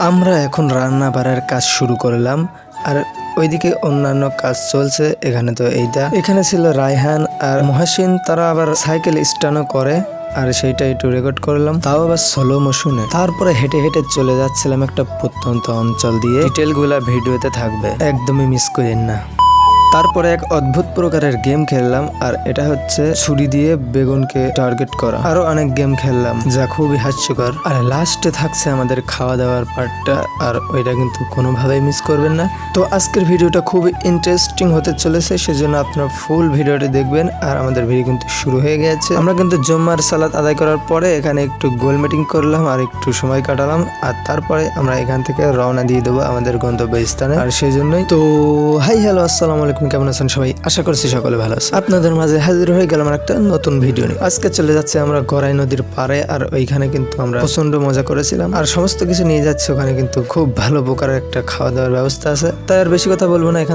আমরা এখন রান্না বাড়ার কাজ শুরু করলাম আর ওইদিকে অন্যান্য কাজ চলছে। এখানে তো এখানে ছিল রায়হান আর মহাসিন, তারা আবার সাইকেল স্টানও করে আর সেইটা একটু রেকর্ড করলাম, তাও আবার স্লো মোশনে। তারপরে হেঁটে হেঁটে চলে যাচ্ছিলাম একটা প্রত্যন্ত অঞ্চল দিয়ে। ডিটেল গুলা ভিডিওতে থাকবে, একদমই মিস করেন না। তারপরে এক অদ্ভুত প্রকারের গেম খেললাম, আর এটা হচ্ছে ছুরি দিয়ে বেগুনকে টার্গেট করা। আরো অনেক গেম খেললাম যা খুবই হাস্যকর। আর লাস্টে থাকছে আমাদের খাওয়া দাওয়ার পার্টটা, আর ওইটা কিন্তু কোনোভাবেই মিস করবেন না। তো আজকের ভিডিওটা খুবই ইন্টারেস্টিং হতে চলেছে, সেজন্য আপনারা ফুল ভিডিওটি দেখবেন। আর আমাদের ভিডিও কিন্তু শুরু হয়ে গেছে। আমরা কিন্তু জুম্মার সালাত আদায় করার পরে এখানে একটু গোল মিটিং করলাম আর একটু সময় কাটালাম, আর তারপরে আমরা এখান থেকে রওনা দিয়ে দেবো আমাদের গন্তব্যস্থানে। আর সেই জন্যই তো হাই হ্যালো আসসালামু আলাইকুম, কেমন আছেন সবাই? আশা করছি সকলে ভালো আছে। আপনাদের মাঝে হাজির হয়ে গেলাম একটা নতুন ভিডিও নিয়ে। আজকে চলে যাচ্ছে আমরা গড়াই নদীর পাড়ে, আর ওইখানে কিন্তু আমরা প্রচন্ড মজা করেছিলাম আর সমস্ত কিছু নিয়ে যাচ্ছে। ওখানে কিন্তু খুব ভালো প্রকারের একটা খাওয়া দাওয়ার ব্যবস্থা আছে। তাই আর বেশি কথা বলবো না, এখান